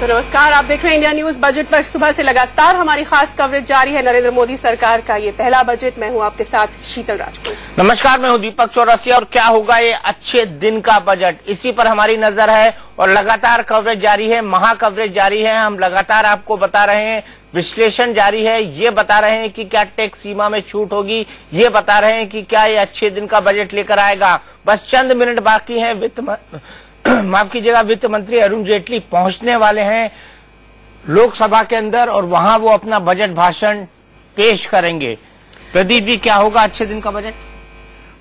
तो नमस्कार, आप देख रहे हैं इंडिया न्यूज। बजट पर सुबह से लगातार हमारी खास कवरेज जारी है। नरेंद्र मोदी सरकार का ये पहला बजट। मैं हूं आपके साथ शीतल राजपूत। नमस्कार, मैं हूं दीपक चौरसिया। और क्या होगा ये अच्छे दिन का बजट, इसी पर हमारी नजर है और लगातार कवरेज जारी है, महा कवरेज जारी है। हम लगातार आपको बता रहे हैं, विश्लेषण जारी है। ये बता रहे हैं कि क्या टैक्स सीमा में छूट होगी, ये बता रहे हैं कि क्या ये अच्छे दिन का बजट लेकर आएगा। बस चंद मिनट बाकी हैं। माफ कीजिएगा, वित्त मंत्री अरुण जेटली पहुंचने वाले हैं लोकसभा के अंदर और वहां वो अपना बजट भाषण पेश करेंगे। प्रदीप जी, क्या होगा अच्छे दिन का बजट?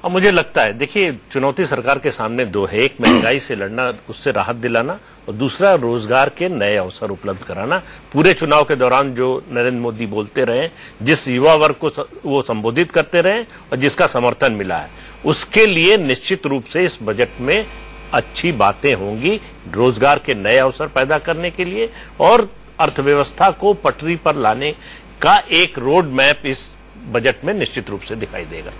अब मुझे लगता है, देखिए, चुनौती सरकार के सामने दो है। एक महंगाई से लड़ना, उससे राहत दिलाना, और दूसरा रोजगार के नए अवसर उपलब्ध कराना। पूरे चुनाव के दौरान जो नरेंद्र मोदी बोलते रहे, जिस युवा वर्ग को वो संबोधित करते रहे और जिसका समर्थन मिला है, उसके लिए निश्चित रूप से इस बजट में अच्छी बातें होंगी, रोजगार के नए अवसर पैदा करने के लिए और अर्थव्यवस्था को पटरी पर लाने का एक रोड मैप इस बजट में निश्चित रूप से दिखाई देगा।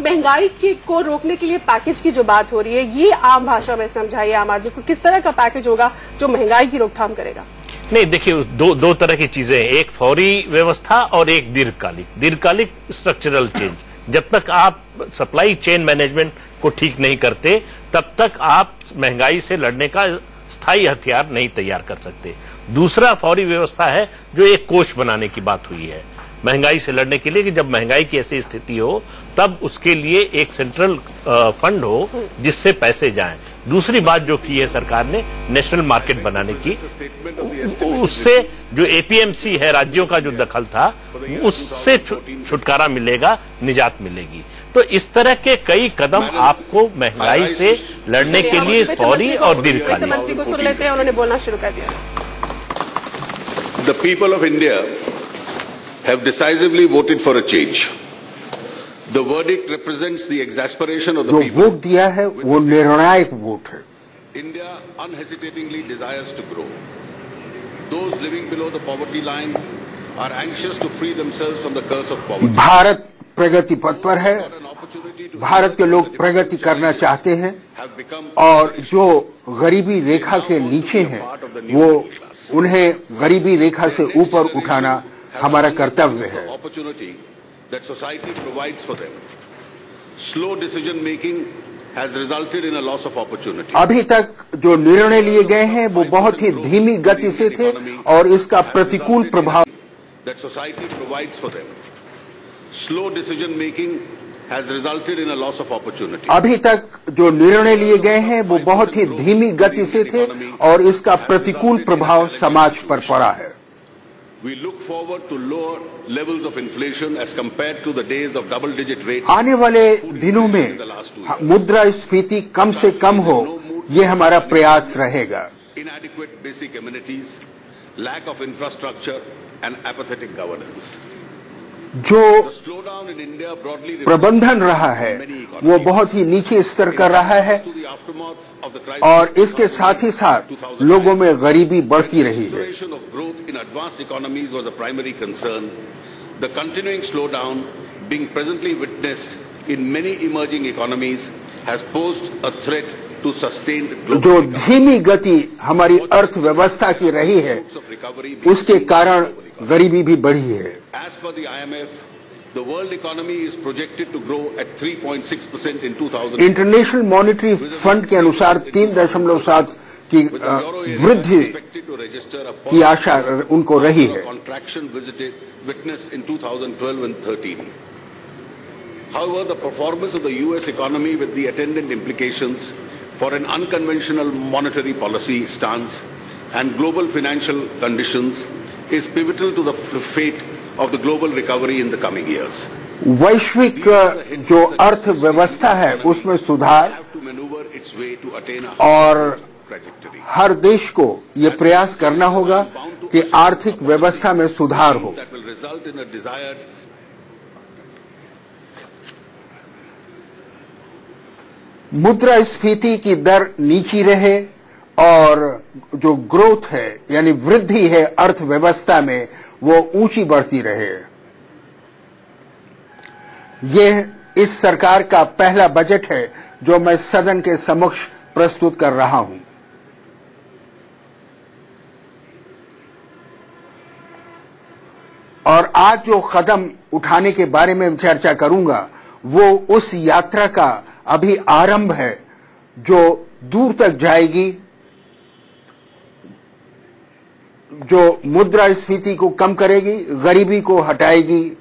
महंगाई को रोकने के लिए पैकेज की जो बात हो रही है, ये आम भाषा में समझाइए आम आदमी को, किस तरह का पैकेज होगा जो महंगाई की रोकथाम करेगा? नहीं, देखिए, दो तरह की चीजें हैं, एक फौरी व्यवस्था और एक दीर्घकालिक स्ट्रक्चरल चेंज। जब तक आप सप्लाई चेन मैनेजमेंट को ठीक नहीं करते, तब तक आप महंगाई से लड़ने का स्थायी हथियार नहीं तैयार कर सकते। दूसरा फौरी व्यवस्था है, जो एक कोष बनाने की बात हुई है महंगाई से लड़ने के लिए, कि जब महंगाई की ऐसी स्थिति हो तब उसके लिए एक सेंट्रल फंड हो जिससे पैसे जाएं। दूसरी बात जो की है सरकार ने, नेशनल मार्केट बनाने की, उससे जो एपीएमसी है, राज्यों का जो दखल था, उससे छुटकारा मिलेगा, निजात मिलेगी। तो इस तरह के कई कदम आपको महंगाई से लड़ने के लिए फौरी और दीर्घकालिक। वित्त मंत्री को सुन लेते हैं, उन्होंने बोलना शुरू कर दिया। The people of India have decisively voted for a change. The verdict represents the exasperation of the people. जो वोट दिया है वो निर्णायक वोट है। India unhesitatingly desires to grow. Those living below the poverty line are anxious to free themselves from the curse of poverty. Bharat प्रगति पथ पर है। भारत के लोग प्रगति करना चाहते हैं और जो गरीबी रेखा के नीचे हैं, वो उन्हें गरीबी रेखा से ऊपर उठाना हमारा कर्तव्य है। That society provides for them. Slow decision making has resulted in a loss of opportunity. अभी तक जो निर्णय लिए गए हैं वो बहुत ही धीमी गति से थे और इसका प्रतिकूल प्रभाव। That society provides for them. Slow decision making has resulted in a loss of opportunity. अभी तक जो निर्णय लिए गए हैं वो बहुत ही धीमी गति से थे और इसका प्रतिकूल प्रभाव समाज पर पड़ा है। We look forward to lower levels of inflation as compared to the days of double-digit rates. आने वाले दिनों में मुद्रा स्फीति कम से कम हो, ये हमारा प्रयास रहेगा। Inadequate basic amenities, lack of infrastructure, and apathetic governance. जो प्रबंधन रहा है वो बहुत ही नीचे स्तर का रहा है और इसके साथ ही साथ लोगों में गरीबी बढ़ती रही है। The continuing slowdown being presently witnessed in many emerging economies has posed a threat to sustained global. जो धीमी गति हमारी अर्थव्यवस्था की रही है, उसके कारण गरीबी भी बढ़ी है। As per the IMF, the world economy is projected to grow at 3.6% in 2000. International monetary fund के अनुसार 3.7 की वृद्धि की आशा उनको रही है। Contraction witnessed in 2012 and 13. However, the performance of the U.S. economy with the attendant implications for an unconventional monetary policy stance and global financial conditions is pivotal to the fate of the global recovery in the coming years. वैश्विक जो अर्थव्यवस्था है उसमें सुधार और हर देश को ये प्रयास करना होगा कि आर्थिक व्यवस्था में सुधार हो। मुद्रास्फीति की दर नीची रहे और जो ग्रोथ है यानी वृद्धि है अर्थव्यवस्था में वो ऊंची बढ़ती रहे। यह इस सरकार का पहला बजट है जो मैं सदन के समक्ष प्रस्तुत कर रहा हूं। और आज जो कदम उठाने के बारे में चर्चा करूंगा वो उस यात्रा का अभी आरंभ है जो दूर तक जाएगी, जो मुद्रास्फीति को कम करेगी, गरीबी को हटाएगी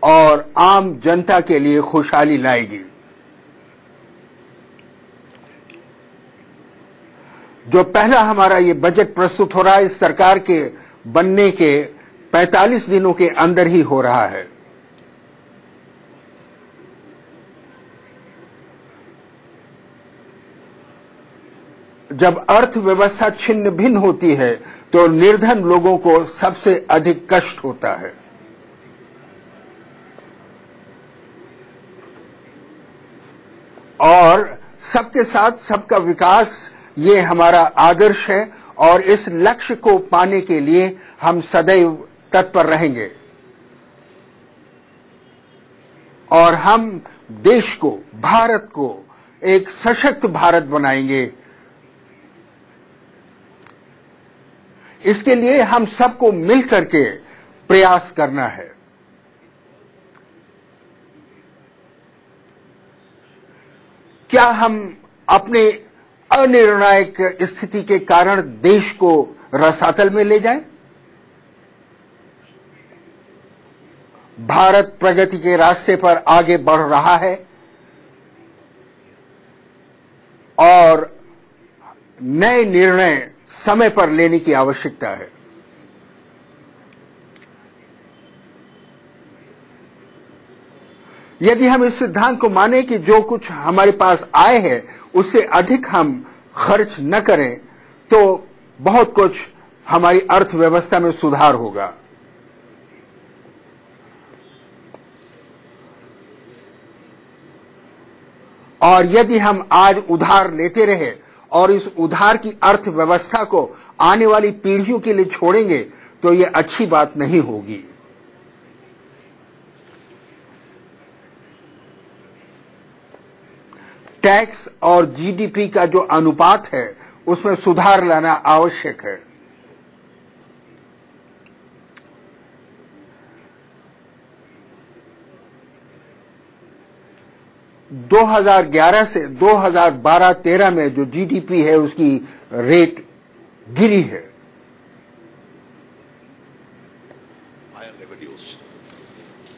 और आम जनता के लिए खुशहाली लाएगी। जो पहला हमारा ये बजट प्रस्तुत हो रहा है इस सरकार के बनने के 45 दिनों के अंदर ही हो रहा है। जब अर्थव्यवस्था छिन्न भिन्न होती है तो निर्धन लोगों को सबसे अधिक कष्ट होता है। और सबके साथ सबका विकास ये हमारा आदर्श है और इस लक्ष्य को पाने के लिए हम सदैव तत्पर रहेंगे और हम देश को, भारत को एक सशक्त भारत बनाएंगे। इसके लिए हम सबको मिलकर के प्रयास करना है। क्या हम अपने अनिर्णायक स्थिति के कारण देश को रसातल में ले जाएं? भारत प्रगति के रास्ते पर आगे बढ़ रहा है और नए निर्णय समय पर लेने की आवश्यकता है। यदि हम इस सिद्धांत को माने कि जो कुछ हमारे पास आए है उससे अधिक हम खर्च न करें तो बहुत कुछ हमारी अर्थव्यवस्था में सुधार होगा। और यदि हम आज उधार लेते रहे और इस उधार की अर्थव्यवस्था को आने वाली पीढ़ियों के लिए छोड़ेंगे तो यह अच्छी बात नहीं होगी। टैक्स और जीडीपी का जो अनुपात है उसमें सुधार लाना आवश्यक है। – 2011 से 2012-13 में जो जीडीपी है उसकी रेट गिरी है।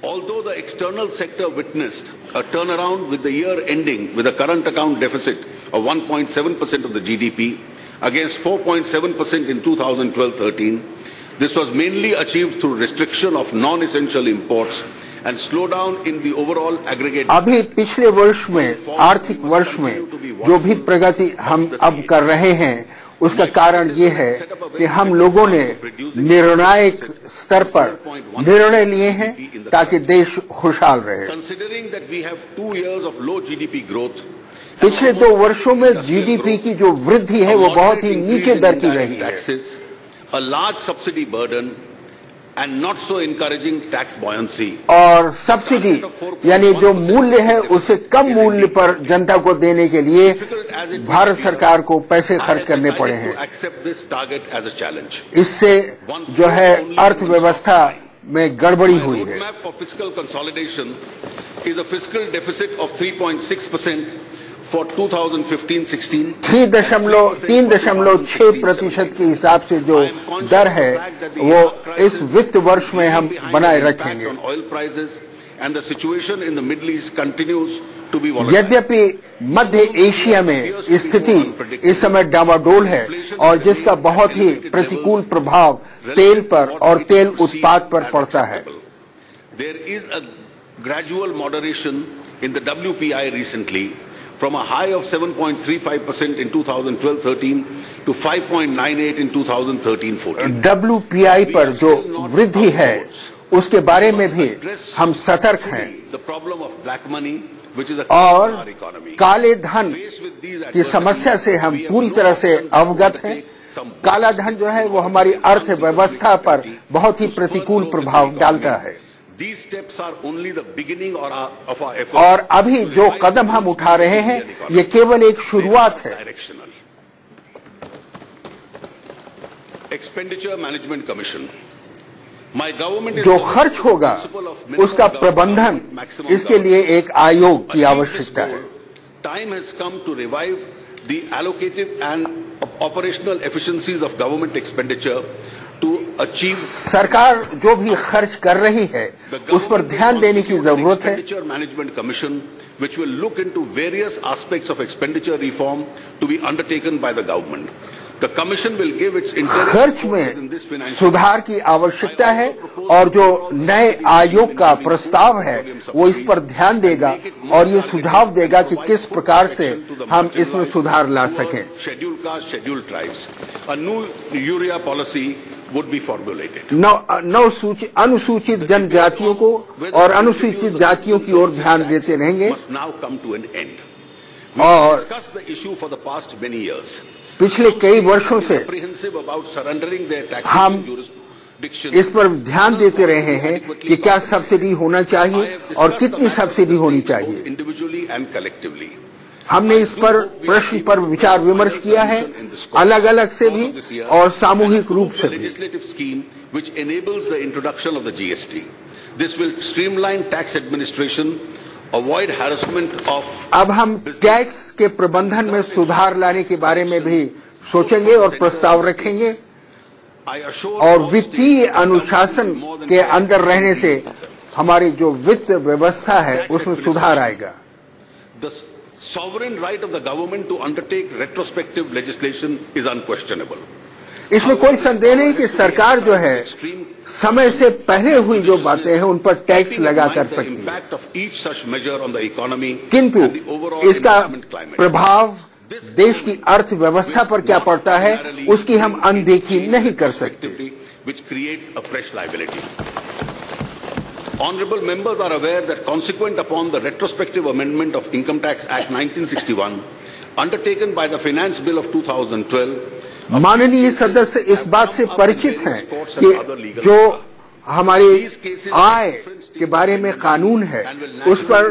Although the external sector witnessed a turnaround with the year ending with a current account deficit of 1.7% of the GDP against 4.7% in 2012-13, this was mainly achieved through restriction of non-essential imports and slowdown in the overall aggregate. अभी पिछले वर्ष में, आर्थिक वर्ष में जो भी प्रगति हम अब कर रहे हैं उसका कारण ये है कि हम लोगों ने निर्णायक स्तर पर निर्णय लिए हैं ताकि देश खुशहाल रहे। पिछले 2 वर्षों में जीडीपी की जो वृद्धि है वो बहुत ही नीचे दर की रही है। and not so encouraging tax buoyancy. और सब्सिडी यानी जो मूल्य है उससे कम मूल्य पर जनता को देने के लिए भारत सरकार को पैसे खर्च करने पड़े हैं। इससे जो है अर्थव्यवस्था में गड़बड़ी हुई है। For 2015-16, 3.6% के हिसाब से जो दर है वो इस वित्त वर्ष में हम बनाए रखेंगे। यद्यपि मध्य एशिया में स्थिति इस समय डामाडोल है और जिसका बहुत ही प्रतिकूल प्रभाव तेल पर और तेल उत्पाद पर पड़ता है। There is a gradual moderation in the WPI recently, from a high of 7.35% in 2012-13 to 5.98 in 2013-14. WPI पर जो वृद्धि है उसके बारे में भी हम सतर्क हैं और काले धन की समस्या से हम पूरी तरह से अवगत हैं। काला धन जो है वो हमारी अर्थव्यवस्था पर बहुत ही प्रतिकूल प्रभाव डालता है। और अभी जो कदम हम उठा रहे हैं ये केवल एक शुरुआत है। Expenditure Management Commission My government is जो खर्च होगा उसका प्रबंधन, इसके लिए एक आयोग की आवश्यकता है। Time has come to revive the allocative and operational efficiencies of government expenditure to achieve सरकार जो भी खर्च कर रही है उस पर ध्यान देने की जरूरत है। Expenditure Management Commission, which will look into various aspects of expenditure reform to be undertaken by the government. The commission will give its खर्च में सुधार की आवश्यकता है और जो नए आयोग का प्रस्ताव है वो इस पर ध्यान देगा और ये सुझाव देगा कि किस प्रकार से हम इसमें सुधार ला सकें। Scheduled castes, scheduled tribes. A new urea policy would be formulated. अनुसूचित जनजातियों को और अनुसूचित जातियों की ओर ध्यान देते रहेंगे। Must now come to an end. We और discussed the issue for the past many years. पिछले कई वर्षों से Apprehensive about surrendering their हम taxation jurisdiction. इस पर ध्यान देते रहे हैं कि क्या सब्सिडी होना चाहिए और कितनी सब्सिडी होनी चाहिए। Individually and collectively. हमने इस पर प्रश्न पर विचार विमर्श किया है, अलग अलग से भी और सामूहिक रूप से भी। Legislative scheme which enables the introduction of the GST. This will streamline tax administration, avoid harassment of. अब हम टैक्स के प्रबंधन में सुधार लाने के बारे में भी सोचेंगे और प्रस्ताव रखेंगे और वित्तीय अनुशासन के अंदर रहने से हमारी जो वित्त व्यवस्था है उसमें सुधार आएगा। The sovereign right of the government to undertake retrospective legislation is unquestionable. इसमें कोई संदेह नहीं कि सरकार जो है समय से पहले हुई जो बातें हैं उन पर टैक्स लगा कर सकती है, किंतु इसका प्रभाव देश की अर्थव्यवस्था पर क्या पड़ता है उसकी हम अनदेखी नहीं कर सकते। Honorable members are aware that consequent upon the retrospective amendment of Income Tax Act 1961 undertaken by the Finance Bill of 2012, माननीय सदस्य इस बात से परिचित हैं कि जो हमारी आय के बारे में कानून है उस पर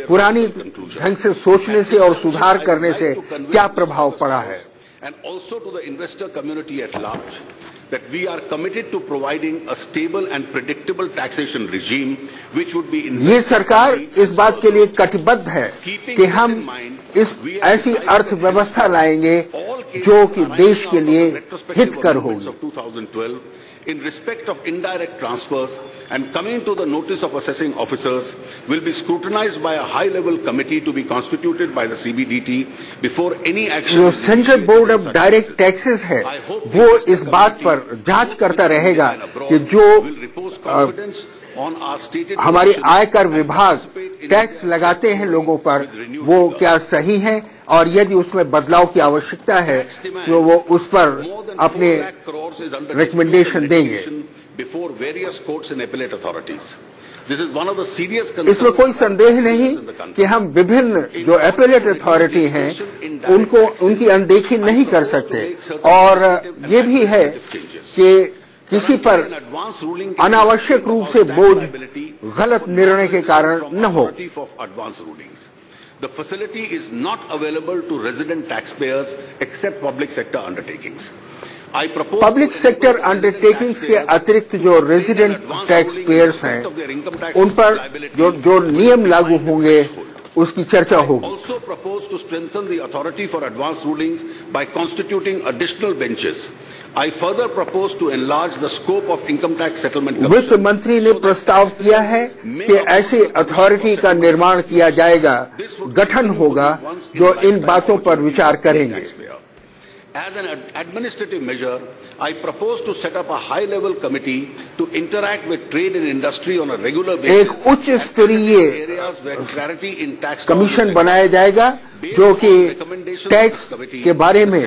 पुरानी ढंग से सोचने से और सुधार करने से क्या प्रभाव पड़ा है। and also to the investor community at large, that we are committed to providing a stable and predictable taxation regime which would be ये सरकार इस बात के लिए कटिबद्ध है कि हम इस ऐसी अर्थव्यवस्था लाएंगे जो कि देश के लिए हितकर होगी। In respect of indirect transfers and coming to the notice of assessing officers will be scrutinized by a high-level committee to be constituted by the CBDT before any action. जो central board of direct taxes है वो इस बात पर जांच करता रहेगा कि जो हमारी आयकर विभाग टैक्स लगाते हैं लोगों पर वो क्या सही है और यदि उसमें बदलाव की आवश्यकता है तो वो उस पर अपने रिकमेंडेशन देंगे। इसमें कोई संदेह नहीं कि हम विभिन्न जो एपेलेट अथॉरिटी हैं उनको उनकी अनदेखी नहीं कर सकते और ये भी है कि किसी पर अनावश्यक रूप से बोझ गलत निर्णय के कारण न हो। The facility is not available to resident taxpayers except public sector undertakings. Public sector undertakings के अतिरिक्त जो रेजिडेंट टैक्स पेयर्स हैं उन पर जो नियम लागू होंगे उसकी चर्चा होगी। Also proposed to strengthen the authority for advance rulings by constituting additional benches. I further propose to enlarge the scope of income tax settlement. वित्त मंत्री ने प्रस्ताव किया है कि ऐसी अथॉरिटी का निर्माण किया जाएगा, गठन होगा जो इन बातों पर विचार करेंगे। As an administrative measure, I propose to set up a high-level committee to interact with trade and industry on a regular basis. एक उच्च स्तरीय कमीशन बनाया जाएगा जो कि टैक्स के बारे में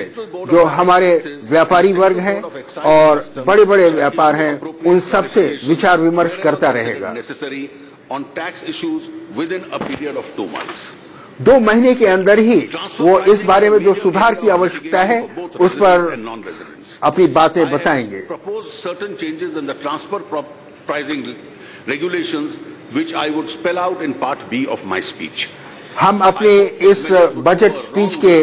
जो हमारे व्यापारी वर्ग हैं और बड़े-बड़े व्यापार हैं उन सब से विचार विमर्श करता रहेगा। On tax issues within a period of 2 months. 2 महीने के अंदर ही वो इस बारे में जो सुधार की आवश्यकता है उस पर अपनी बातें बताएंगे। Propose certain changes in the transfer pricing regulations which I would spell out in part B of my speech. हम अपने इस बजट स्पीच के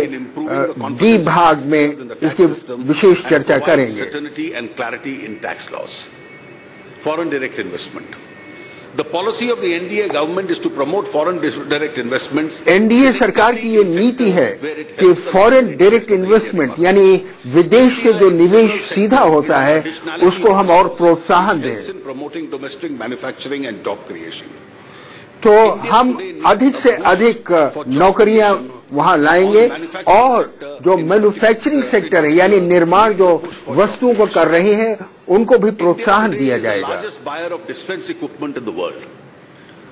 डी भाग में इसकी विशेष चर्चा करेंगे। Certainty and clarity in tax laws. foreign direct investment. The policy of the NDA government is to promote foreign direct investments. NDA सरकार की ये नीति है कि फॉरेन डायरेक्ट इन्वेस्टमेंट यानी विदेश से जो निवेश सीधा होता है उसको हम और प्रोत्साहन दें। In promoting domestic manufacturing and job creation. तो हम अधिक से अधिक नौकरियां वहां लाएंगे और जो मैन्युफैक्चरिंग सेक्टर है यानी निर्माण जो वस्तुओं को कर रहे हैं उनको भी प्रोत्साहन दिया जाएगा। Largest buyer of defense equipment in the world.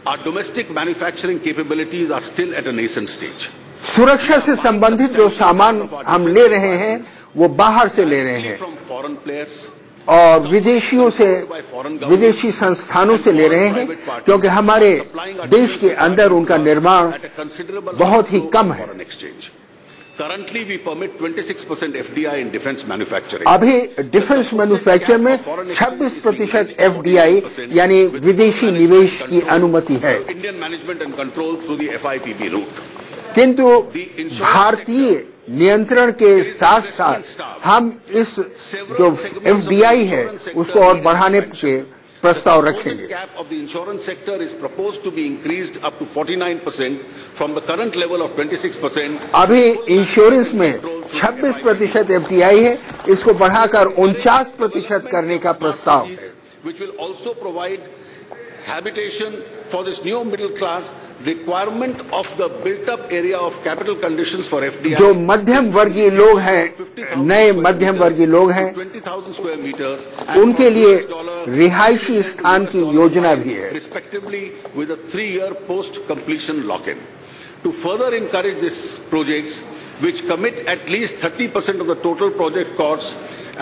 Our domestic manufacturing capabilities are still at a nascent stage. सुरक्षा से संबंधित जो सामान हम ले रहे हैं वो बाहर से ले रहे हैं From foreign players, और विदेशियों से विदेशी संस्थानों से ले रहे हैं क्योंकि हमारे देश के अंदर उनका निर्माण at a considerable बहुत ही कम है। foreign exchange. Currently, we permit 26% FDI in defense manufacturing. अभी डिफेंस मैन्युफैक्चर में 26% एफडीआई यानी विदेशी निवेश की अनुमति है, Indian management and control through the FIPP route. किंतु भारतीय नियंत्रण के साथ साथ हम इस जो एफडीआई है उसको और बढ़ाने के प्रस्ताव रखेंगे। The cap of the insurance sector is proposed to be increased up to 49% from the current level of 26%. अभी इंश्योरेंस में 26% एफडीआई है, इसको बढ़ाकर 49% करने का प्रस्ताव है, Which will also provide habitation for this new middle class. Requirement of the built-up area of capital conditions for FDI. जो मध्यम वर्गीय लोग हैं, नए मध्यम वर्गीय लोग हैं, 20,000 square meters. उनके लिए रिहायशी स्थान की योजना भी है, Respectively, with a 3-year post-completion lock-in. To further encourage these projects, which commit at least 30% of the total project costs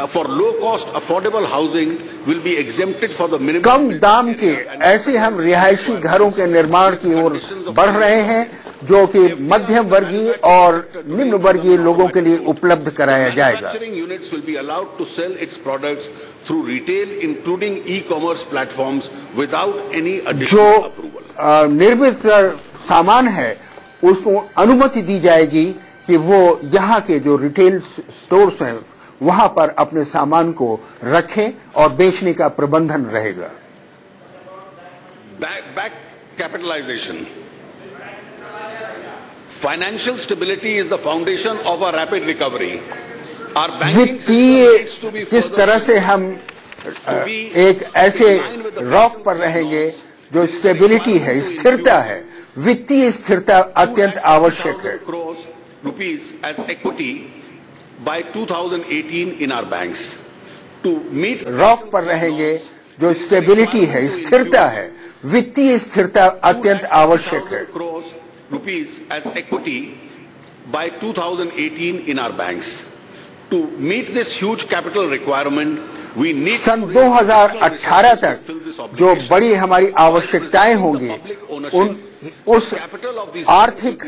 for low-cost affordable housing, will be exempted for the minimum. कम दाम के ऐसे हम रिहायशी घरों के निर्माण की ओर बढ़ रहे हैं जो कि मध्यम वर्गीय और निम्न वर्गीय लोगों के लिए उपलब्ध कराया जाएगा। Manufacturing units will be allowed to sell its products through retail, including e-commerce platforms, without any जो additional approval. निर्मित सामान है उसको अनुमति दी जाएगी कि वो यहाँ के जो रिटेल स्टोर्स हैं वहां पर अपने सामान को रखें और बेचने का प्रबंधन रहेगा। Back capitalization. Financial stability is the foundation of a rapid recovery. Our banking system needs to be वित्तीय किस further तरह से हम एक ऐसे रॉक पर रहेंगे जो स्टेबिलिटी है, स्थिरता है, वित्तीय स्थिरता अत्यंत आवश्यक है। crores rupees as equity by 2018 in our banks to meet rock पर रहेंगे जो स्टेबिलिटी है, स्थिरता है, वित्तीय स्थिरता अत्यंत आवश्यक है। crores rupees as equity by 2018 in our banks to meet this huge capital requirement. We need सन 2018 तक जो बड़ी हमारी आवश्यकताएं होंगी उस आर्थिक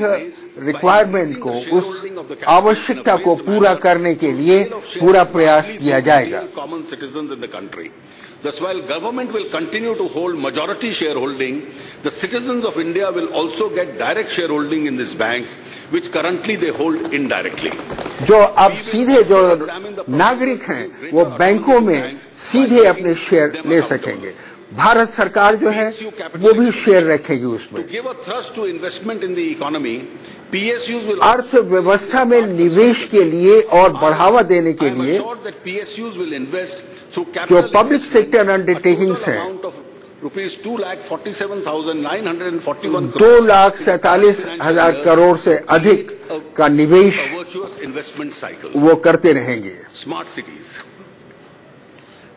रिक्वायरमेंट को, उस आवश्यकता को पूरा करने के लिए पूरा प्रयास किया जाएगा। common citizens in the country. Thus, while government will continue to hold majority shareholding, the citizens of India will also get direct shareholding in these banks, which currently they hold indirectly. जो अब सीधे जो नागरिक हैं वो बैंकों में सीधे अपने शेयर ले सकेंगे। भारत सरकार जो है वो भी शेयर रखेगी उसमें। To give a thrust to investment in the economy, PSUs will अर्थव्यवस्था में निवेश के लिए और बढ़ावा देने के लिए that PSUs will invest through जो capital पब्लिक सेक्टर अंडरटेकिंग्स हैं rupees 2,47,941 crores. 2,47,000 करोड़ से अधिक का निवेश A virtuous investment cycle. वो करते रहेंगे। Smart cities.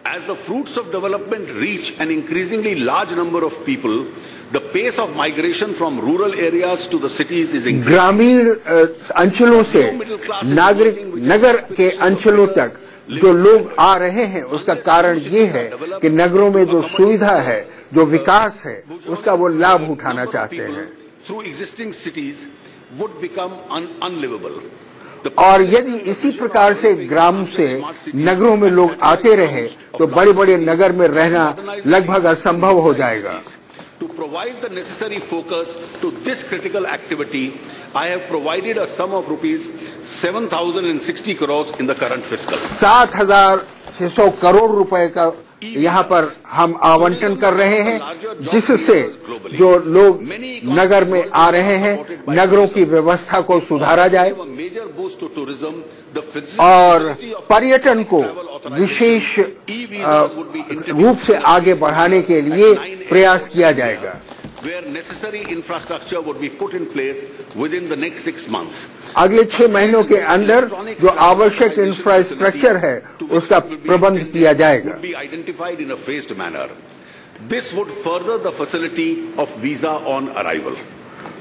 As the fruits of development reach an increasingly large number of people, the pace of migration from rural areas to the cities is increasing. ग्रामीण अंचलों से नागरिक नगर के अंचलों तक जो लोग आ रहे हैं उसका कारण ये है कि नगरों में जो सुविधा है, जो विकास है, उसका वो लाभ उठाना चाहते हैं। Through existing cities would become unlivable. और यदि इसी प्रकार से ग्राम से नगरों में लोग आते रहे तो बड़े बड़े नगर में रहना लगभग असंभव हो जाएगा। To provide the necessary focus to this critical activity, I have provided a sum of rupees 7,060 crores in the current fiscal. 7,600 crore रुपए का यहाँ पर हम आवंटन कर रहे हैं, जिससे जो लोग नगर में आ रहे हैं, नगरों की व्यवस्था को सुधारा जाए और पर्यटन को विशेष रूप से आगे बढ़ाने के लिए प्रयास किया जाएगा। Where necessary infrastructure would be put in place within the next 6 months. अगले 6 महीनों के अंदर जो आवश्यक इंफ्रास्ट्रक्चर है उसका प्रबंध किया जाएगा। Would be identified in a phased manner. This would further the facility of visa on arrival.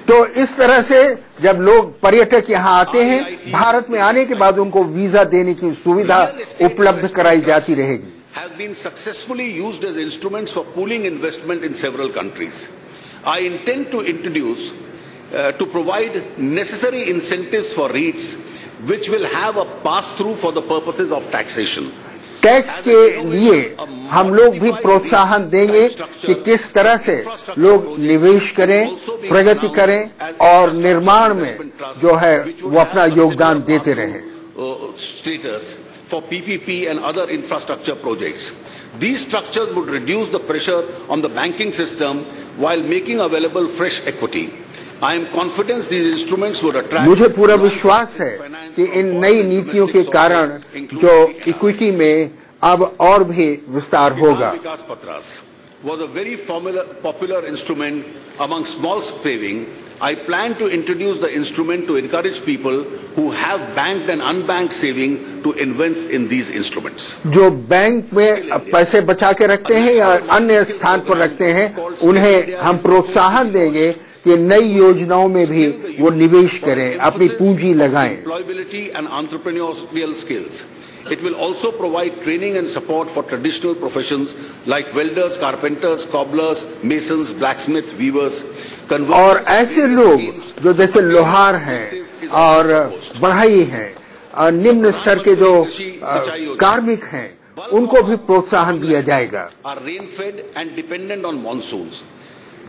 तो इस तरह से जब लोग पर्यटक यहाँ आते हैं, भारत में आने के बाद उनको वीजा देने की सुविधा उपलब्ध कराई जाती रहेगी। Have been successfully used as instruments for pooling investment in several countries. I intend to introduce to provide necessary incentives for REITs which will have a pass-through for the purposes of taxation. Tax के लिए हम लोग भी प्रोत्साहन देंगे कि किस तरह से लोग निवेश करें, प्रगति करें और निर्माण में जो है वो अपना योगदान देते रहें। Status for PPP and other infrastructure projects. These structures would reduce the pressure on the banking system while making available fresh equity. I am confident these instruments would attract. मुझे पूरा विश्वास है कि इन नई नीतियों के कारण जो इक्विटी में अब और भी विस्तार होगा। Vikas Patras was a very popular instrument among small paving. I plan to introduce the instrument to encourage people who have banked and unbanked saving to invest in these instruments. जो bank में पैसे बचा के रखते हैं या अन्य स्थान पर रखते हैं, उन्हें हम प्रोत्साहन देंगे कि नई योजनाओं में भी वो निवेश करें, अपनी पूंजी लगाएं। Employability and entrepreneurial skills. It will also provide training and support for traditional professions like welders, carpenters, cobblers, masons, blacksmiths, weavers. और ऐसे लोग जो जैसे लोहार हैं और बढ़ई हैं, निम्न स्तर के जो कार्मिक हैं, उनको भी प्रोत्साहन दिया जाएगा। Are rain-fed and dependent on monsoons.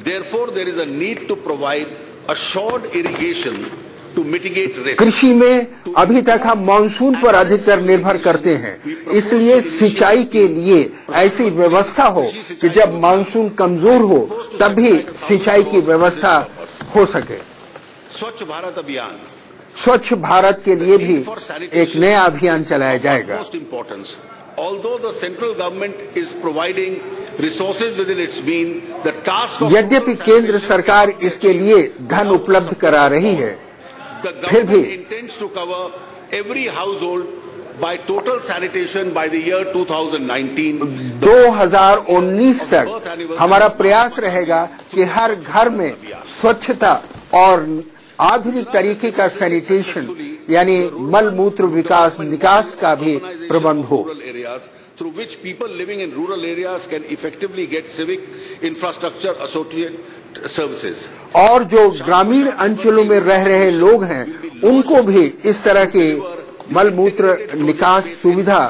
Therefore, there is a need to provide assured irrigation to mitigate risk. कृषि में अभी तक हम मानसून पर अधिकतर निर्भर करते हैं, इसलिए सिंचाई के लिए ऐसी व्यवस्था हो कि जब मानसून कमजोर हो तब भी सिंचाई की व्यवस्था हो सके। स्वच्छ भारत अभियान, स्वच्छ भारत के लिए भी एक नया अभियान चलाया जाएगा। Most importance. Although the central government is providing resources within its means, the task of यद्यपि केंद्र सरकार इसके लिए धन उपलब्ध करा रही है, the फिर भी government intends to cover every household by total sanitation by the year 2019. 2019 तक हमारा प्रयास रहेगा कि हर घर में स्वच्छता और आधुनिक तरीके का सैनिटेशन यानी मल मूत्र विकास निकास का भी प्रबंध हो, through which people living in rural areas can effectively get civic infrastructure associated services. और जो ग्रामीण अंचलों में रह रहे लोग हैं उनको भी इस तरह की मल मूत्र निकास सुविधा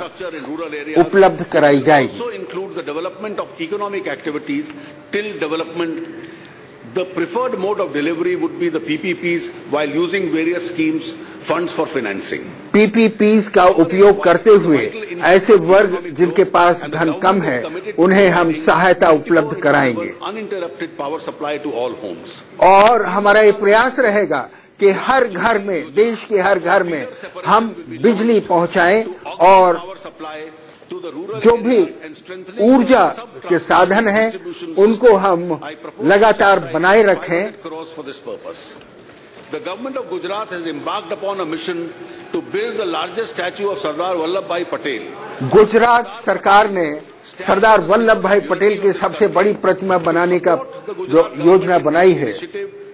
उपलब्ध कराई जाएगी। Also include the development of economic activities till development. The preferred mode of delivery would be the PPPs while using various schemes funds for financing. PPPs का उपयोग करते हुए ऐसे वर्ग जिनके पास धन कम है उन्हें हम सहायता उपलब्ध कराएंगे। Uninterrupted power supply to all homes. और हमारा ये प्रयास रहेगा कि हर घर में, देश के हर घर में हम बिजली पहुंचाएं और जो भी ऊर्जा के साधन हैं उनको हम लगातार बनाए रखें। The government of Gujarat has embarked upon a mission to build the largest statue of Sardar Vallabhbhai Patel. Gujarat सरकार ने सरदार वल्लभ भाई पटेल की सबसे बड़ी प्रतिमा बनाने का जो योजना बनाई है,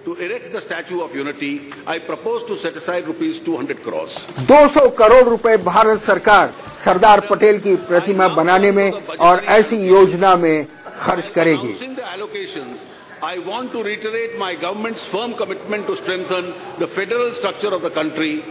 To erect the statue of unity, I propose to set aside rupees 200 crores. 200 crore रुपए भारत सरकार सरदार पटेल की प्रतिमा बनाने में और ऐसी योजना में खर्च करेगी। Announcing the allocations, I want to reiterate my government's firm commitment to strengthen the federal structure of the country.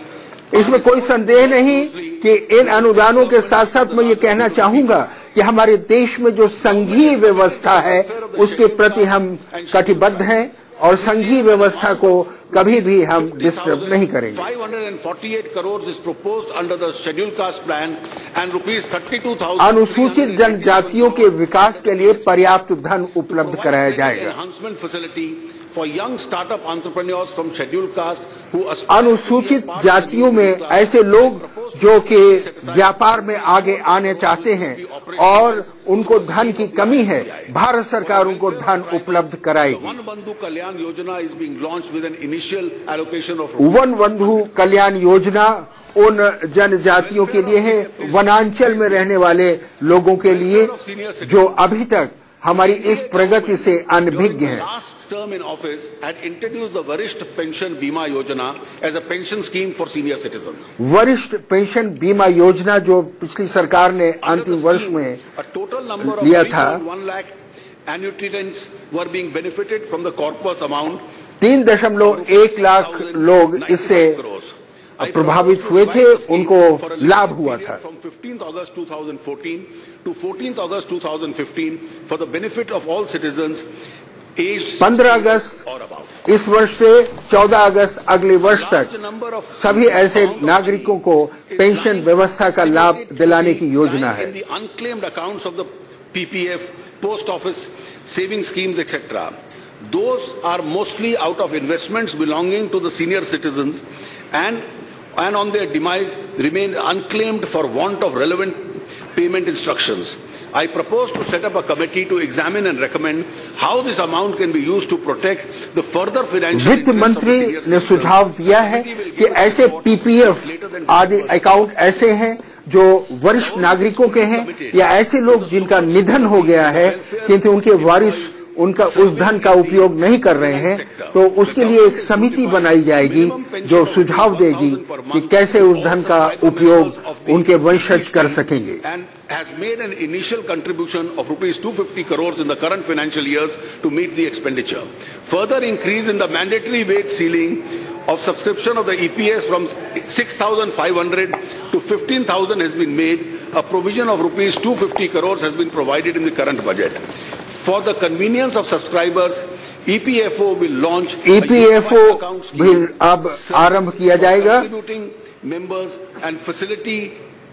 इसमें कोई संदेह नहीं कि इन अनुदानों के साथ साथ मैं ये कहना चाहूंगा कि हमारे देश में जो संघीय व्यवस्था है उसके प्रति हम कटिबद्ध हैं और संघीय व्यवस्था को कभी भी हम डिस्टर्ब नहीं करेंगे। 548 crores is proposed under the scheduled caste plan and rupees 32,000 अनुसूचित जनजातियों के विकास के लिए पर्याप्त धन उपलब्ध कराया जाएगा। enhancement facility for young startup entrepreneurs from scheduled caste who अनुसूचित जातियों में ऐसे लोग जो कि व्यापार में आगे आने चाहते हैं और उनको धन की कमी है, भारत सरकार उनको धन उपलब्ध कराएगी। वन बंधु Kalyan Yojana is being launched with an initial allocation of one बंधु कल्याण योजना उन जनजातियों के लिए है, वनांचल में रहने वाले लोगों के लिए जो अभी तक हमारी इस प्रगति से अनभिज्ञ है। Last term in office had introduced the Varisht Pension Bima Yojana as a pension scheme for senior citizens. वरिष्ठ पेंशन बीमा योजना जो पिछली सरकार ने अंतिम वर्ष में a total number of लिया था, 3.1 lakh annuitants were being benefited from the corpus amount 3.1 lakh लोग इससे प्रभावित हुए थे, उनको लाभ हुआ था। From 15th August 2014 to 14th August 2015 for the benefit of all citizens aged 15 August or above. इस वर्ष से 14 अगस्त अगले वर्ष तक सभी ऐसे नागरिकों को पेंशन व्यवस्था का लाभ दिलाने की योजना है। In the unclaimed accounts of the PPF, post office, saving schemes, etc. Those are mostly out of investments belonging to the senior citizens and on their demise remain unclaimed for want of relevant payment instructions. I propose to set up a committee to examine and recommend how this amount can be used to protect the further financial वित्त मंत्री ने सुझाव दिया है कि ऐसे PPF आदि account ऐसे हैं जो वरिष्ठ नागरिकों के हैं या ऐसे लोग जिनका निधन हो गया है किंतु उनके वारिस उनका उस धन का उपयोग नहीं कर रहे हैं, तो उसके लिए एक समिति बनाई जाएगी जो सुझाव देगी कि कैसे उस धन का उपयोग उनके वंशज कर सकेंगे। Has made an initial contribution of rupees 250 crores in the current financial years to meet the expenditure. Further increase in the mandatory wage ceiling of subscription of the EPS from 6,500 to 15,000 has been made. A provision of rupees 250 crores has been provided in the current budget. For the convenience of subscribers, EPFO will launch EPFO भी अब आरंभ किया जाएगा। Contributing members and facility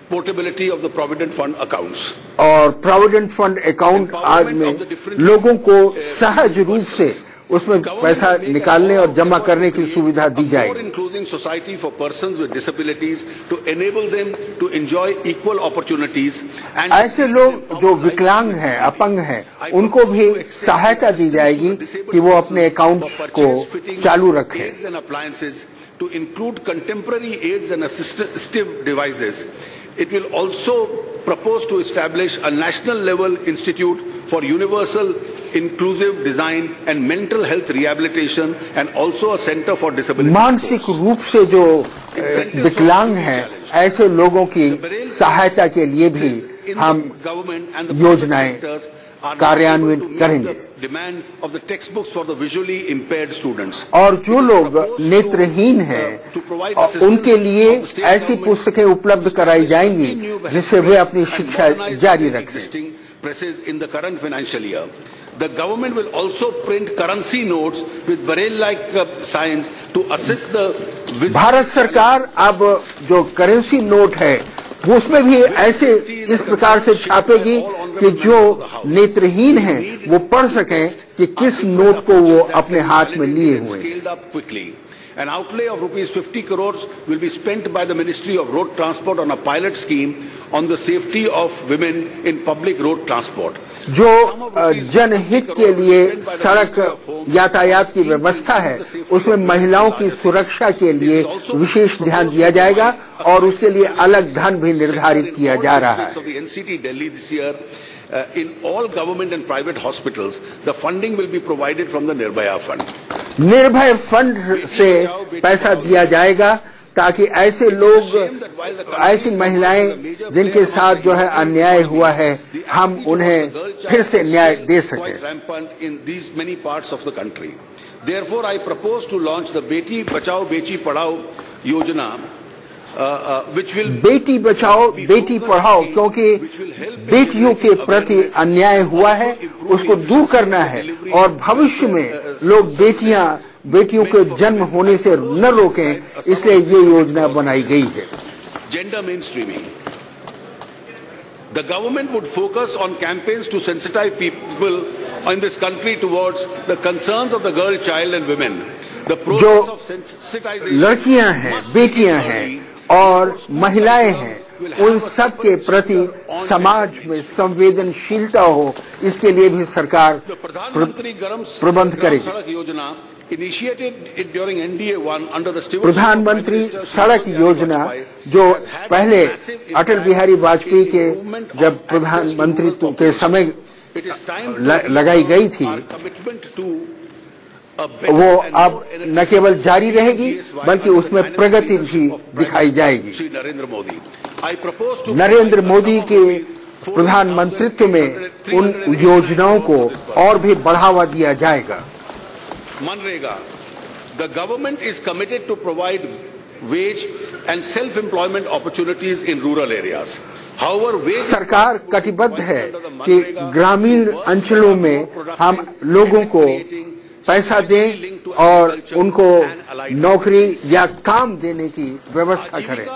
portability of the provident fund accounts. और provident fund account आज में लोगों को सहज रूप से उसमें पैसा निकालने और जमा करने की सुविधा दी जाएगी। Including society for persons with disabilities to enable them to enjoy equal opportunities. And ऐसे लोग जो विकलांग हैं, अपंग हैं, उनको भी सहायता दी जाएगी कि वो अपने अकाउंट्स को चालू रखें। To include contemporary aids and assistive devices. It will also propose to establish a national level institute for universal inclusive design and mental health rehabilitation and also a center for disability. मानसिक रूप से जो विकलांग हैं ऐसे लोगों की सहायता के लिए भी हम योजनाएं कार्यान्वित करेंगे। Demand of the textbooks for the visually impaired students. और जो लोग नेत्रहीन हैं उनके लिए ऐसी पुस्तकें उपलब्ध कराई जाएंगी जिससे वे अपनी शिक्षा जारी रखें। Presses in the current financial year. The government will also print currency notes with Braille-like signs to assist the. Bharat सरकार अब जो करेंसी नोट है वो उसमें भी ऐसे इस प्रकार से छापेगी कि जो नेत्रहीन हैं वो पढ़ सकें कि किस नोट को वो अपने हाथ में लिए हुए हैं। An outlay of rupees 50 crores will be spent by the Ministry of Road Transport on a pilot scheme on the safety of women in public road transport. जो जनहित के लिए सड़क यातायात की व्यवस्था है उसमें महिलाओं की सुरक्षा के लिए विशेष ध्यान दिया जाएगा और उसके लिए अलग धन भी निर्धारित किया जा रहा है। In all government and private hospitals, the funding will be provided from the Nirbhaya Fund. निर्भय फंड से पैसा दिया जाएगा ताकि ऐसे लोग, ऐसी महिलाएं जिनके साथ जो है अन्याय हुआ है, हम उन्हें फिर से न्याय दे सकें। In these many parts of the country. Therefore, I propose to launch the Beti Bachao Beti Padhao Yojana. Beti Bachao Beti Padhao, क्योंकि बेटियों के प्रति अन्याय हुआ है उसको दूर करना है और भविष्य में लोग बेटियां बेटियों के जन्म होने से न रोकें, इसलिए ये योजना बनाई गई है। Gender mainstreaming. The government would focus on campaigns to sensitize people in this country towards the concerns of the girl, child and women. The process of sensitization लड़कियां हैं, बेटियां हैं और महिलाएं हैं, उन सब के प्रति समाज में संवेदनशीलता हो, इसके लिए भी सरकार प्रबंध करेगी। प्रधानमंत्री सड़क योजना जो पहले अटल बिहारी वाजपेयी के जब प्रधानमंत्रित्व के समय लगाई गई थी, वो अब न केवल जारी रहेगी बल्कि उसमें प्रगति भी दिखाई जाएगी। नरेंद्र मोदी के प्रधानमंत्रित्व में उन योजनाओं को और भी बढ़ावा दिया जाएगा। MNREGA, the government is committed to provide wage and self-employment opportunities in rural areas. However, सरकार कटिबद्ध है कि ग्रामीण अंचलों में हम लोगों को पैसा दें और उनको नौकरी या काम देने की व्यवस्था करें।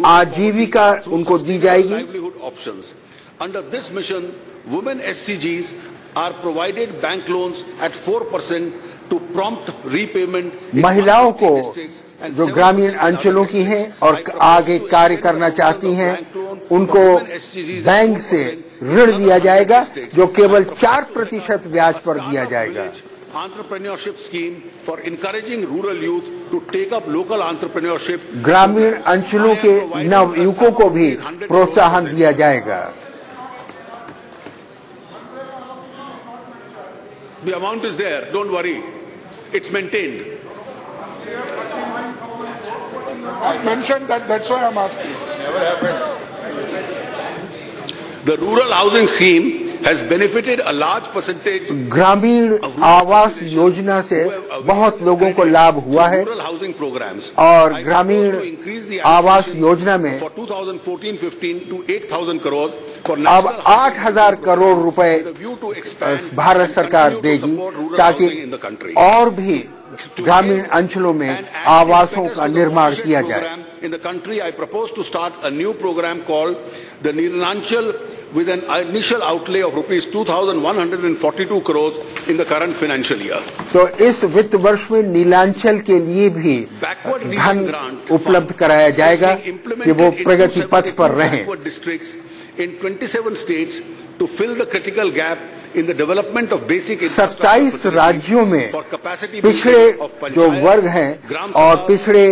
आजीविका उनको दी जाएगी। Under this mission, women SCGs are provided bank loans at 4% to prompt repayment. महिलाओं को जो ग्रामीण अंचलों की हैं और आगे कार्य करना चाहती हैं, उनको बैंक से ऋण दिया जाएगा जो केवल 4% ब्याज पर दिया जाएगा। Entrepreneurship scheme for encouraging rural youth to take up local entrepreneurship. ग्रामीण अंचलों के नवयुवकों को भी प्रोत्साहन दिया जाएगा। The amount is there, don't worry. It's maintained. I mentioned that, that's why I'm asking. Never happened. The rural housing scheme has benefited a large percentage. Gramin Awas Yojana से बहुत लोगों को लाभ हुआ है Rural housing programs. और ग्रामीण आवास योजना में for 2014-15 to 8,000 crores for अब 8,000 करोड़ रुपए भारत सरकार देगी ताकि और भी ग्रामीण अंचलों में आवासों का निर्माण किया जाए। In the country, I propose to start a new program called the Nirlanchal with an initial outlay of rupees 2,142 crores in the current financial year. तो इस वित्त वर्ष में नीलांचल के लिए भी धन उपलब्ध कराया जाएगा कि वो प्रगति पथ पर रहें। In 27 states to fill the critical gap in the development of basic 27 राज्यों में पिछड़े जो वर्ग हैं और पिछड़े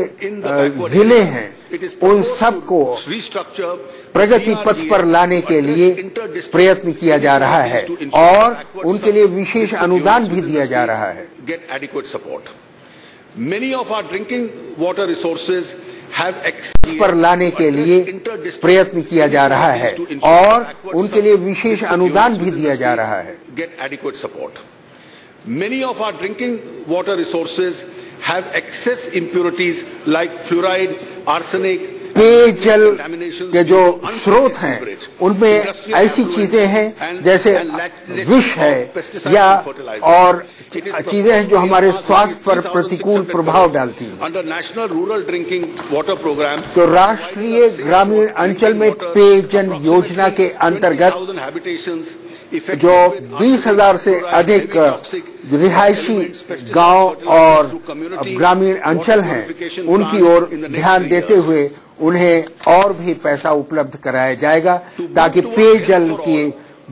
जिले हैं, उन सबको प्रगति पथ पर लाने के लिए प्रयत्न किया जा रहा है और उनके लिए विशेष अनुदान भी दिया जा रहा है। Get adequate support. Many of our drinking water resources have पर लाने के लिए प्रयत्न किया जा रहा है और उनके लिए विशेष अनुदान भी दिया जा रहा है। Get adequate support. Many of our drinking water resources have excess impurities like fluoride, arsenic. पेयजल के जो स्रोत हैं उनमें ऐसी चीजें हैं जैसे विष है या और चीजें हैं जो हमारे स्वास्थ्य पर प्रतिकूल प्रभाव डालती हैं। Under National Rural Drinking Water Program, तो राष्ट्रीय ग्रामीण अंचल में पेयजल योजना के अंतर्गत जो 20,000 से अधिक रिहायशी गांव और ग्रामीण अंचल हैं, उनकी ओर ध्यान देते हुए उन्हें और भी पैसा उपलब्ध कराया जाएगा ताकि पेयजल की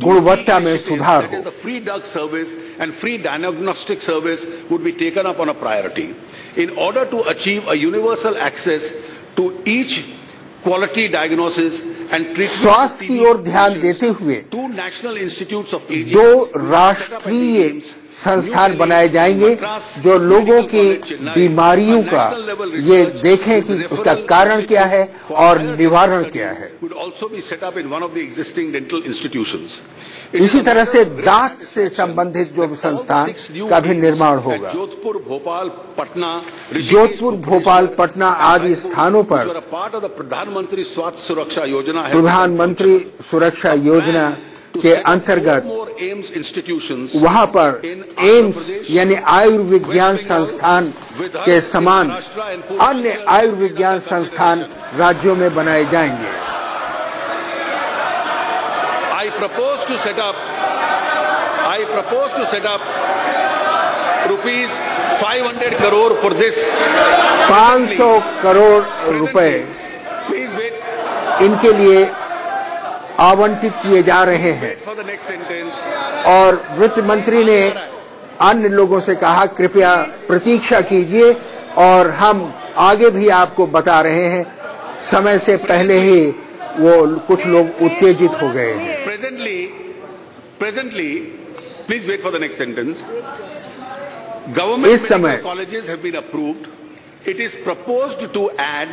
गुणवत्ता में सुधार हो। Free drug service and free diagnostic service would be taken up on a priority. In order to achieve a universal access to each quality diagnosis and treatment, स्वास्थ्य की ओर ध्यान देते हुए 2 national institutes of aging, 2 राष्ट्रीय संस्थान बनाए जाएंगे जो लोगों की बीमारियों का ये देखें कि उसका कारण क्या है और निवारण क्या है। इसी तरह से दांत से संबंधित जो संस्थान का भी निर्माण होगा। जोधपुर, भोपाल, पटना आदि स्थानों पर प्रधानमंत्री स्वास्थ्य सुरक्षा योजना है। प्रधानमंत्री सुरक्षा योजना के अंतर्गत AIIMS institutions वहां पर एम्स यानी आयुर्विज्ञान संस्थान के समान अन्य आयुर्विज्ञान संस्थान राज्यों में बनाए जाएंगे। I propose to set up rupees 500 crore for this. 500 crore रुपए Please wait इनके लिए आवंटित किए जा रहे हैं for the next sentence. और वित्त मंत्री ने अन्य लोगों से कहा कृपया प्रतीक्षा कीजिए और हम आगे भी आपको बता रहे हैं। समय से पहले ही वो कुछ लोग उत्तेजित हो गए हैं। Presently, please wait for the next sentence. Government medical colleges have been approved. It is proposed to add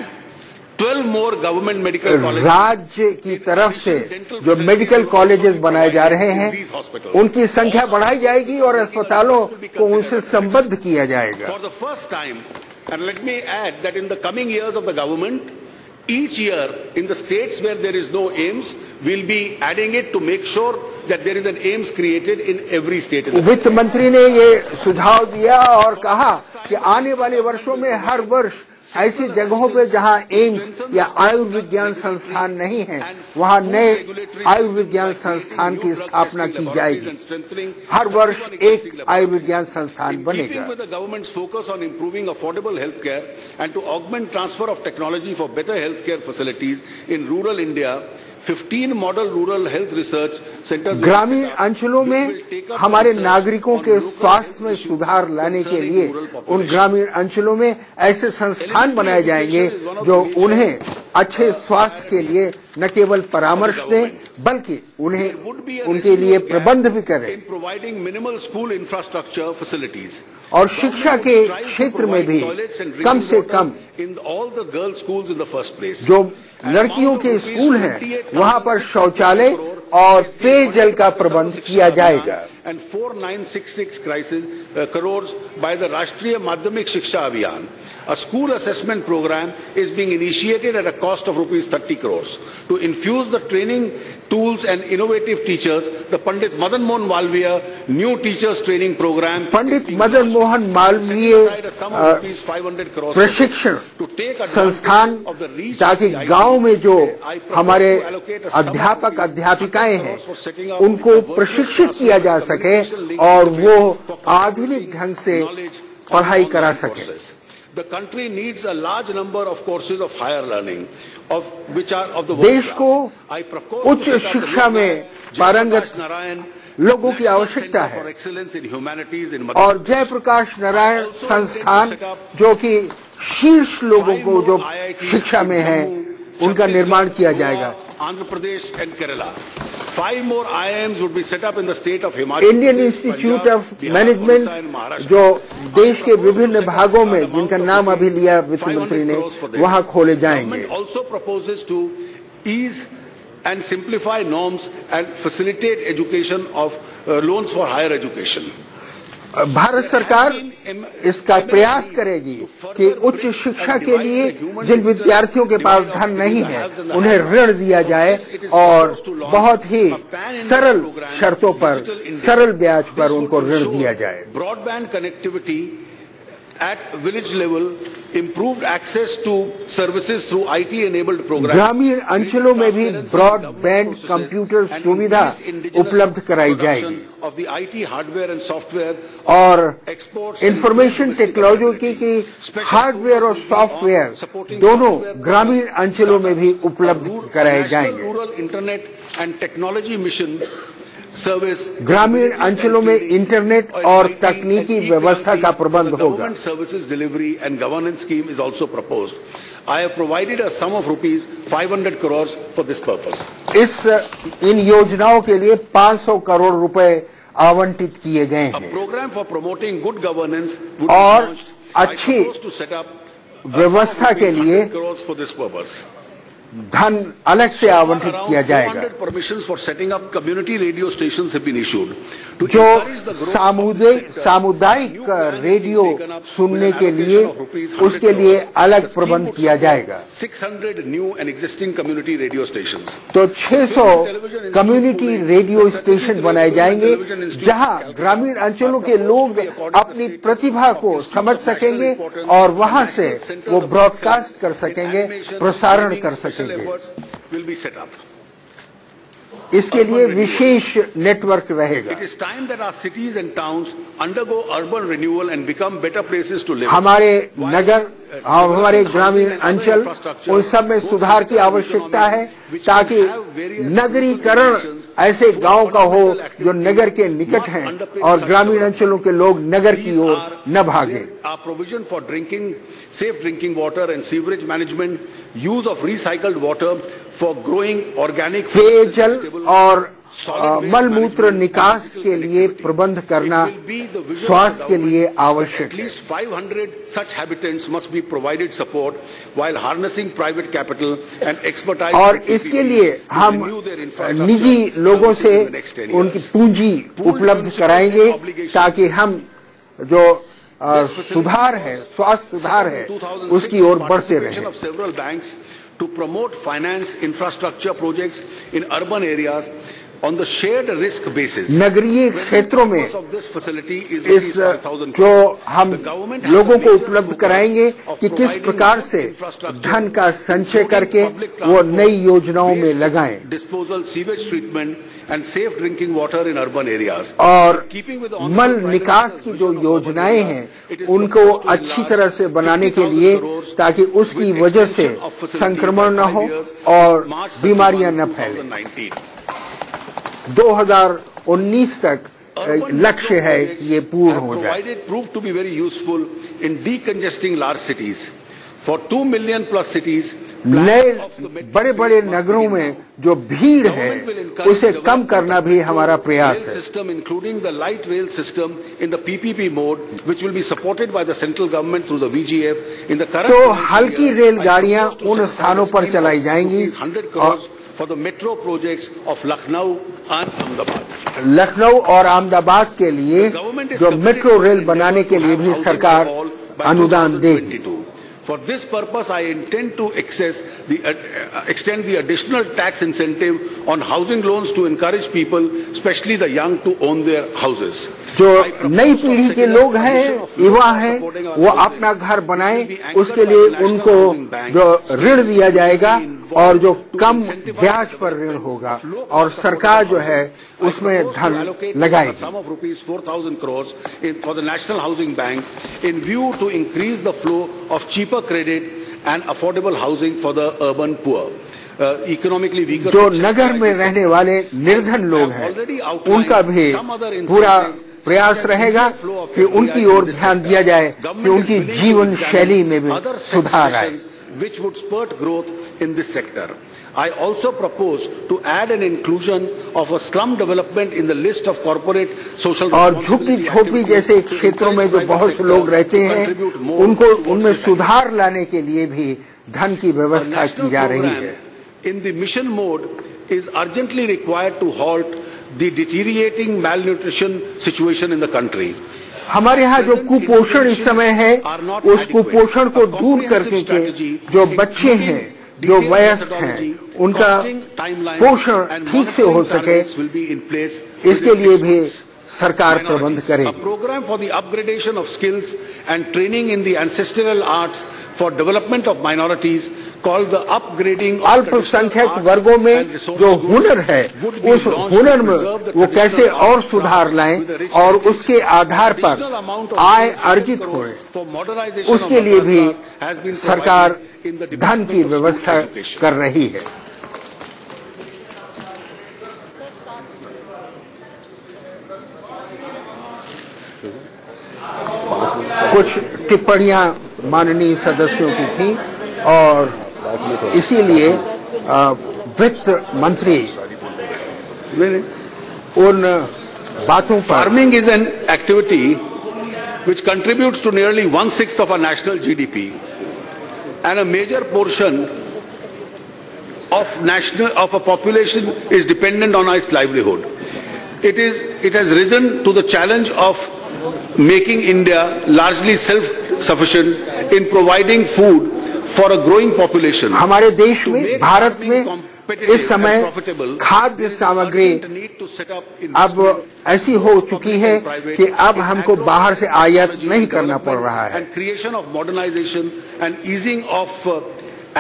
12 more government medical colleges. राज्य की तरफ से जो मेडिकल कॉलेजेस बनाए जा रहे हैं उनकी संख्या बढ़ाई जाएगी और अस्पतालों को उनसे संबद्ध किया जाएगा। For the first time, and let me add that in the coming years of the government, each year in the states where there is no AIIMS, we'll be adding it to make sure that there is an AIIMS created in every state. वित्त मंत्री ने ये सुझाव दिया और कहा कि आने वाले वर्षों में हर वर्ष ऐसी जगहों पे जहां एम्स या आयुर्विज्ञान संस्थान नहीं है वहां नए आयुर्विज्ञान संस्थान की स्थापना की जाएगी। हर वर्ष एक आयुर्विज्ञान संस्थान बनेगा। The government's focus on improving affordable healthcare and to augment transfer of technology for better healthcare facilities in rural India, 15 model rural health research centers। ग्रामीण अंचलों में हमारे नागरिकों के स्वास्थ्य में सुधार लाने के लिए उन ग्रामीण अंचलों में ऐसे संस्थान बनाए जाएंगे जो उन्हें अच्छे स्वास्थ्य के लिए न केवल परामर्श दें बल्कि उन्हें उनके लिए प्रबंध भी करें। और शिक्षा के क्षेत्र में भी कम से कम जो लड़कियों के स्कूल हैं वहां पर शौचालय और पेयजल का प्रबंध किया जाएगा। And 4966 crores by the Rashtriya Madhyamik Shiksha Abhiyan. A school assessment program is being initiated at a cost of rupees 30 crores to infuse the training tools and innovative teachers. The Pandit Madan Mohan Malviya new teachers training program. Pandit Madan Mohan Malviya प्रशिक्षण संस्थान ताकि गांव में जो हमारे अध्यापक अध्यापिकाएं हैं उनको प्रशिक्षित किया जा सके और वो आधुनिक ढंग से पढ़ाई करा सके। The country needs a large number of courses of higher learning, of which are of the देश को उच्च शिक्षा में पारंगत लोगों की आवश्यकता है और जयप्रकाश नारायण संस्थान जो कि शीर्ष लोगों को जो शिक्षा में है उनका निर्माण किया जाएगा। Andhra Pradesh and Kerala. 5 more IIMs would be set up in the state of Himachal Pradesh, Indian institute of management जो देश के विभिन्न भागों में जिनका नाम अभी लिया वित्त मंत्री ने वहां खोले जाएंगे। also proposes to ease and simplify norms and facilitate education of loans for higher education. Bharat सरकार इसका प्रयास करेगी कि उच्च शिक्षा के लिए जिन विद्यार्थियों के पास धन नहीं है उन्हें ऋण दिया जाए और बहुत ही सरल शर्तों पर सरल ब्याज पर उनको ऋण दिया जाए। Broadband connectivity at village level, improved access to services through IT enabled programs. ग्रामीण अंचलों में भी ब्रॉडबैंड कंप्यूटर सुविधा उपलब्ध कराई जाएगी of the IT hardware and software और इंफॉर्मेशन टेक्नोलॉजी की हार्डवेयर और सॉफ्टवेयर दोनों ग्रामीण अंचलों में भी उपलब्ध कराए जाएंगे। Rural internet and technology mission service ग्रामीण अंचलों में इंटरनेट और तकनीकी व्यवस्था का प्रबंध होगा। Services delivery and governance scheme is also proposed. I have provided a sum of rupees 500 crores for this purpose. इन योजनाओं के लिए 500 करोड़ रुपए आवंटित किए गए हैं। A program for promoting good governance would और be launched. अच्छी व्यवस्था के लिए धन अलग से आवंटित किया जाएगा। 400 permissions for setting up community radio stations have been issued to जो encourage the growth सामुदायिक रेडियो सुनने के लिए उसके लिए अलग प्रबंध किया जाएगा। 600 new and existing community radio stations. तो 600 कम्युनिटी रेडियो स्टेशन बनाए जाएंगे जहां ग्रामीण अंचलों के लोग अपनी प्रतिभा को समझ सकेंगे और वहां से वो ब्रॉडकास्ट कर सकेंगे, प्रसारण कर सकेंगे। Will be set up. इसके लिए विशेष नेटवर्क रहेगा। It is time that our cities and towns undergo urban renewal and become better places to live. हमारे नगर और हमारे ग्रामीण अंचल उन सब में सुधार की आवश्यकता है ताकि नगरीकरण ऐसे गांव का हो जो नगर के निकट हैं और ग्रामीण अंचलों के लोग नगर की ओर न भागें। Our provision for drinking, safe drinking water and sewerage management, use of recycled water for growing organic पेयजल और मल मूत्र निकास के लिए प्रबंध करना स्वास्थ्य के लिए आवश्यक At है। least 500 such habitants must be provided support while harnessing private capital and expertise. और इसके लिए हम निजी लोगों से उनकी पूंजी उपलब्ध कराएंगे ताकि हम जो सुधार है, स्वास्थ्य सुधार है, उसकी ओर बढ़ते रहें। Of several banks to promote finance infrastructure projects in urban areas on the shared risk basis. नगरीय क्षेत्रों में Of this facility is इस जो हम लोगों को उपलब्ध कराएंगे कि किस प्रकार से धन का संचय करके वो नई योजनाओं में लगाएं disposal, sewage treatment and safe drinking water in urban areas. और मल निकास की जो योजनाएं हैं उनको अच्छी तरह से बनाने के लिए ताकि उसकी वजह से संक्रमण न हो और बीमारियां न फैलें। 2019 तक लक्ष्य है कि ये पूर्ण हो जाए। Proved to be very useful in decongesting large cities. For 2 million plus cities, नए बड़े बड़े नगरों में जो भीड़ है उसे कम करना भी हमारा प्रयास है। system including the light rail system in the PPP mode, which will be supported by the central government through the VGF in the current. तो हल्की रेलगाड़ियां उन स्थानों पर चलाई जाएंगी 100 crores for the metro projects of Lucknow and Ahmedabad. Lucknow और अहमदाबाद के लिए जो मेट्रो रेल बनाने के लिए भी सरकार अनुदान देगी। For this purpose, I intend to extend the additional tax incentive on housing loans to encourage people, especially the young, to own their houses. जो नई पीढ़ी के लोग हैं, युवा हैं, वो अपना घर बनाएं, उसके लिए उनको जो ऋण दिया जाएगा और जो कम ब्याज पर ऋण होगा और सरकार जो है उसमें धन लगाएगी। Sum of rupees 4,000 crores for the National Housing Bank in view to increase the flow of cheaper credit and affordable housing for the urban poor. Economically weaker. जो नगर में रहने वाले निर्धन लोग हैं, उनका भी पूरा प्रयास रहेगा कि उनकी ओर ध्यान दिया जाए कि उनकी जीवन शैली में भी सुधार आए। Which would spurt growth in this sector. I also propose to add an inclusion of a slum development in the list of corporate social और झुग्गी झोपड़ी जैसे क्षेत्रों में जो बहुत से लोग रहते हैं उनको उनमें सुधार लाने के लिए भी धन की व्यवस्था की जा रही है। In the mission mode is urgently required to halt the deteriorating malnutrition situation in the country. हमारे यहाँ जो कुपोषण इस समय है उस कुपोषण को दूर करके के जो बच्चे हैं, जो वयस्क हैं, उनका पोषण ठीक से हो सके इसके लिए भी सरकार प्रबंध करेगी। A program for the upgradation of skills and training in the ancestral arts for development of minorities called the upgrading of अल्पसंख्यक वर्गों में जो हुनर है उस हुनर में वो कैसे और सुधार लाएं और उसके आधार पर आय अर्जित हो, उसके लिए भी सरकार धन की व्यवस्था कर रही है। कुछ टिप्पणियां माननीय सदस्यों की थी और इसीलिए वित्त मंत्री उन बातों पर Farming is an activity which contributes to nearly 1/6 of our national GDP and a major portion of a population is dependent on its livelihood. It has risen to the challenge of making India largely self-sufficient in providing food for a growing population. हमारे देश में, भारत में इस समय खाद्य सामग्री अब ऐसी हो चुकी है कि अब हमको बाहर से आयात नहीं करना पड़ रहा है। Creation of modernization and easing of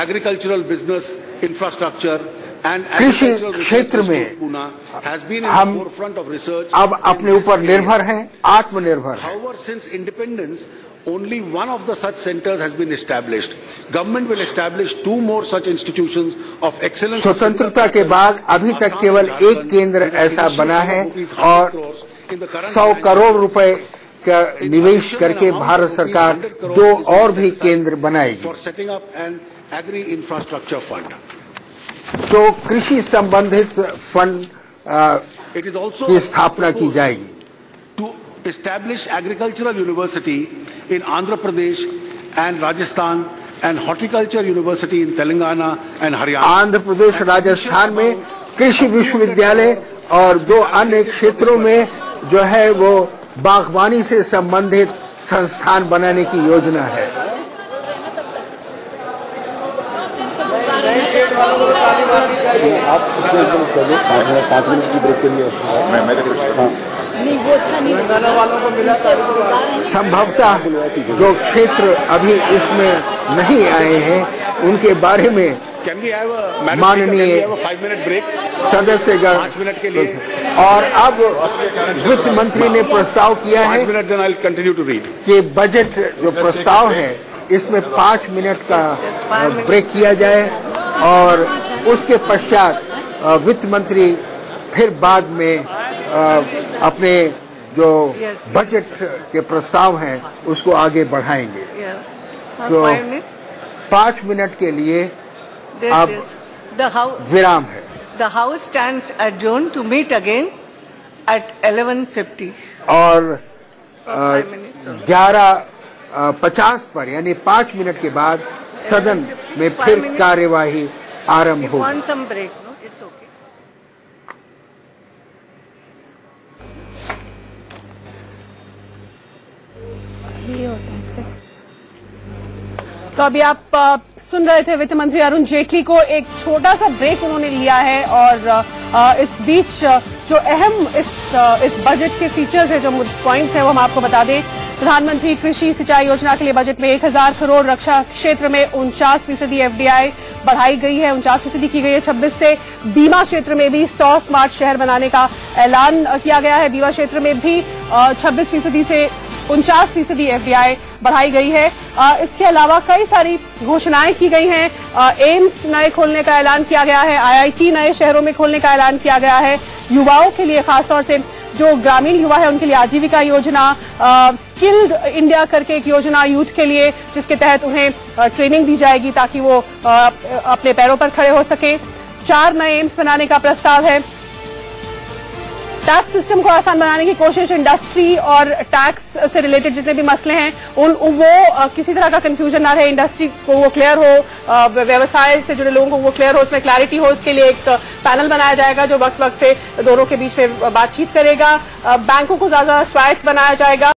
agricultural business infrastructure and कृषि क्षेत्र में हम अब अपने ऊपर निर्भर हैं, आत्मनिर्भर हैं। However, since independence, only one of the such centers has been established. Government will establish 2 more such institutions of excellence. स्वतंत्रता के बाद अभी तक केवल एक केंद्र ऐसा बना है और 100 करोड़ रुपए का निवेश करके भारत सरकार 2 और भी केंद्र बनाएगी। For setting up an agri infrastructure fund. तो कृषि संबंधित फंड की स्थापना की जाएगी। To establish agricultural university in Andhra Pradesh and Rajasthan and horticulture university in Telangana and Haryana. Andhra Pradesh, Rajasthan में कृषि विश्वविद्यालय और 2 अन्य क्षेत्रों में जो है वो बागवानी से संबंधित संस्थान बनाने की योजना है। आप 5 मिनट की ब्रेक के लिए नहीं, वो अच्छा नहीं। संभवतः जो क्षेत्र अभी इसमें नहीं आए हैं उनके बारे में माननीय सदस्यगण 5 मिनट के लिए, और अब वित्त मंत्री ने प्रस्ताव किया है कि बजट जो प्रस्ताव है इसमें 5 मिनट का ब्रेक किया जाए और उसके पश्चात वित्त मंत्री फिर बाद में अपने जो बजट के प्रस्ताव हैं उसको आगे बढ़ाएंगे। तो 5 मिनट के लिए अब विराम है। The House stands adjourned to meet again at 11:50. और 11:50 पर यानी 5 मिनट के बाद सदन में फिर कार्यवाही आरंभ होगी। Want some break? No, it's okay. तो अभी आप सुन रहे थे वित्त मंत्री अरुण जेटली को। एक छोटा सा ब्रेक उन्होंने लिया है और इस बीच जो अहम इस बजट के फीचर्स है, जो पॉइंट्स है, वो हम आपको बता दें। प्रधानमंत्री कृषि सिंचाई योजना के लिए बजट में 1000 करोड़, रक्षा क्षेत्र में 49% FDI बढ़ाई गई है, 49% की गई है 26 से। बीमा क्षेत्र में भी 100 स्मार्ट शहर बनाने का ऐलान किया गया है। बीमा क्षेत्र में भी 26% से 49% FDI बढ़ाई गई है। इसके अलावा कई सारी घोषणाएं की गई हैं। एम्स नए खोलने का ऐलान किया गया है, IIT नए शहरों में खोलने का ऐलान किया गया है। युवाओं के लिए, खासतौर से जो ग्रामीण युवा है उनके लिए आजीविका योजना, स्किल्ड इंडिया करके एक योजना यूथ के लिए, जिसके तहत उन्हें ट्रेनिंग दी जाएगी ताकि वो अपने पैरों पर खड़े हो सके। 4 नए एम्स बनाने का प्रस्ताव है। टैक्स सिस्टम को आसान बनाने की कोशिश, इंडस्ट्री और टैक्स से रिलेटेड जितने भी मसले हैं वो किसी तरह का कंफ्यूजन ना रहे, इंडस्ट्री को वो क्लियर हो, व्यवसाय से जुड़े लोगों को वो क्लियर हो, उसमें क्लैरिटी हो, उसके लिए एक पैनल बनाया जाएगा जो वक्त वक्त पे दोनों के बीच में बातचीत करेगा। बैंकों को ज्यादा स्वायत्त बनाया जाएगा।